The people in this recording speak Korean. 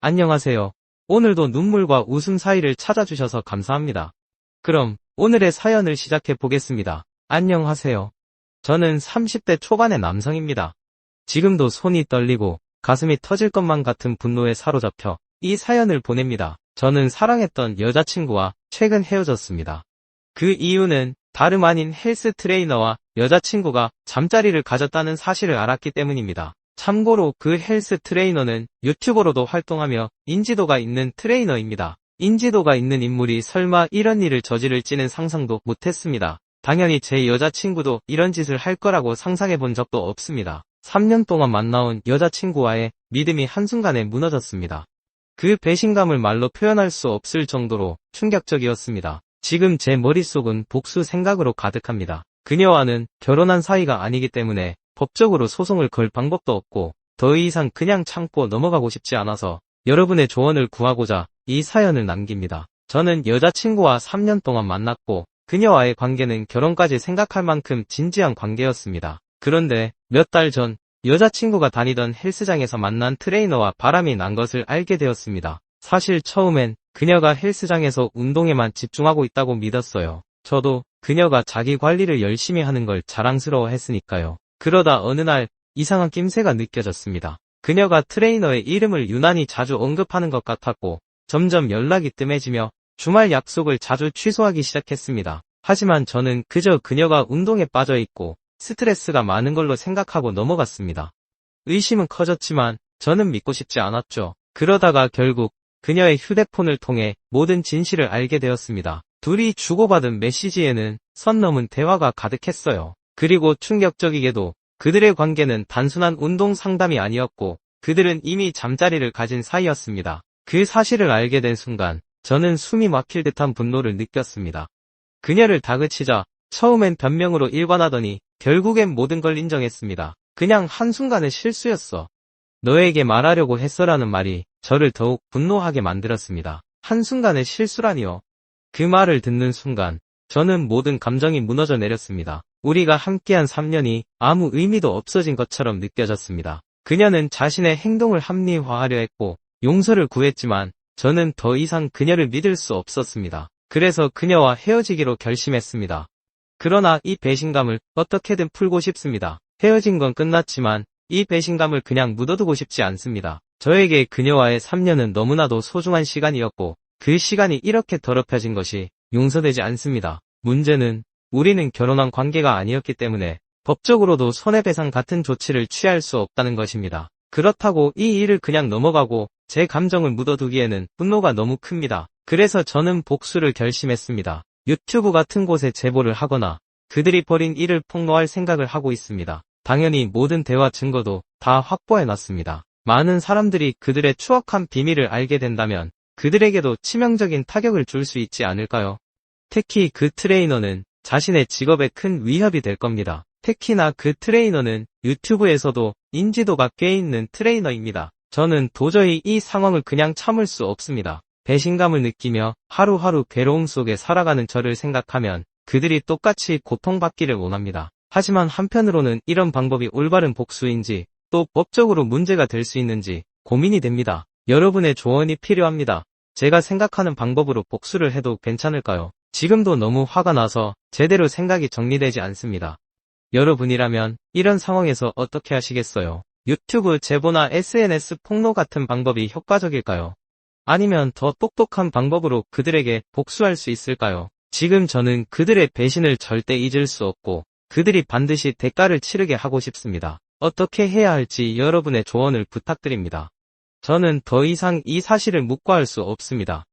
안녕하세요. 오늘도 눈물과 웃음 사이를 찾아주셔서 감사합니다. 그럼 오늘의 사연을 시작해 보겠습니다. 안녕하세요. 저는 30대 초반의 남성입니다. 지금도 손이 떨리고 가슴이 터질 것만 같은 분노에 사로잡혀 이 사연을 보냅니다. 저는 사랑했던 여자친구와 최근 헤어졌습니다. 그 이유는 다름 아닌 헬스 트레이너와 여자친구가 잠자리를 가졌다는 사실을 알았기 때문입니다. 참고로 그 헬스 트레이너는 유튜버로도 활동하며 인지도가 있는 트레이너입니다. 인지도가 있는 인물이 설마 이런 일을 저지를지는 상상도 못했습니다. 당연히 제 여자친구도 이런 짓을 할 거라고 상상해 본 적도 없습니다. 3년 동안 만나온 여자친구와의 믿음이 한순간에 무너졌습니다. 그 배신감을 말로 표현할 수 없을 정도로 충격적이었습니다. 지금 제 머릿속은 복수 생각으로 가득합니다. 그녀와는 결혼한 사이가 아니기 때문에 법적으로 소송을 걸 방법도 없고 더 이상 그냥 참고 넘어가고 싶지 않아서 여러분의 조언을 구하고자 이 사연을 남깁니다. 저는 여자친구와 3년 동안 만났고 그녀와의 관계는 결혼까지 생각할 만큼 진지한 관계였습니다. 그런데 몇 달 전 여자친구가 다니던 헬스장에서 만난 트레이너와 바람이 난 것을 알게 되었습니다. 사실 처음엔 그녀가 헬스장에서 운동에만 집중하고 있다고 믿었어요. 저도 그녀가 자기 관리를 열심히 하는 걸 자랑스러워 했으니까요. 그러다 어느 날 이상한 낌새가 느껴졌습니다. 그녀가 트레이너의 이름을 유난히 자주 언급하는 것 같았고 점점 연락이 뜸해지며 주말 약속을 자주 취소하기 시작했습니다. 하지만 저는 그저 그녀가 운동에 빠져있고 스트레스가 많은 걸로 생각하고 넘어갔습니다. 의심은 커졌지만 저는 믿고 싶지 않았죠. 그러다가 결국 그녀의 휴대폰을 통해 모든 진실을 알게 되었습니다. 둘이 주고받은 메시지에는 선 넘은 대화가 가득했어요. 그리고 충격적이게도 그들의 관계는 단순한 운동 상담이 아니었고 그들은 이미 잠자리를 가진 사이였습니다. 그 사실을 알게 된 순간 저는 숨이 막힐 듯한 분노를 느꼈습니다. 그녀를 다그치자 처음엔 변명으로 일관하더니 결국엔 모든 걸 인정했습니다. 그냥 한순간의 실수였어. 너에게 말하려고 했어라는 말이 저를 더욱 분노하게 만들었습니다. 한순간의 실수라니요. 그 말을 듣는 순간 저는 모든 감정이 무너져 내렸습니다. 우리가 함께한 3년이 아무 의미도 없어진 것처럼 느껴졌습니다. 그녀는 자신의 행동을 합리화하려 했고 용서를 구했지만 저는 더 이상 그녀를 믿을 수 없었습니다. 그래서 그녀와 헤어지기로 결심했습니다. 그러나 이 배신감을 어떻게든 풀고 싶습니다. 헤어진 건 끝났지만 이 배신감을 그냥 묻어두고 싶지 않습니다. 저에게 그녀와의 3년은 너무나도 소중한 시간이었고 그 시간이 이렇게 더럽혀진 것이 용서되지 않습니다. 문제는 우리는 결혼한 관계가 아니었기 때문에 법적으로도 손해배상 같은 조치를 취할 수 없다는 것입니다. 그렇다고 이 일을 그냥 넘어가고 제 감정을 묻어두기에는 분노가 너무 큽니다. 그래서 저는 복수를 결심했습니다. 유튜브 같은 곳에 제보를 하거나 그들이 벌인 일을 폭로할 생각을 하고 있습니다. 당연히 모든 대화 증거도 다 확보해놨습니다. 많은 사람들이 그들의 추악한 비밀을 알게 된다면 그들에게도 치명적인 타격을 줄 수 있지 않을까요? 특히 그 트레이너는 자신의 직업에 큰 위협이 될 겁니다. 특히나 그 트레이너는 유튜브에서도 인지도가 꽤 있는 트레이너입니다. 저는 도저히 이 상황을 그냥 참을 수 없습니다. 배신감을 느끼며 하루하루 괴로움 속에 살아가는 저를 생각하면 그들이 똑같이 고통받기를 원합니다. 하지만 한편으로는 이런 방법이 올바른 복수인지 또 법적으로 문제가 될 수 있는지 고민이 됩니다. 여러분의 조언이 필요합니다. 제가 생각하는 방법으로 복수를 해도 괜찮을까요? 지금도 너무 화가 나서 제대로 생각이 정리되지 않습니다. 여러분이라면 이런 상황에서 어떻게 하시겠어요? 유튜브 제보나 SNS 폭로 같은 방법이 효과적일까요? 아니면 더 똑똑한 방법으로 그들에게 복수할 수 있을까요? 지금 저는 그들의 배신을 절대 잊을 수 없고 그들이 반드시 대가를 치르게 하고 싶습니다. 어떻게 해야 할지 여러분의 조언을 부탁드립니다. 저는 더 이상 이 사실을 묵과할 수 없습니다.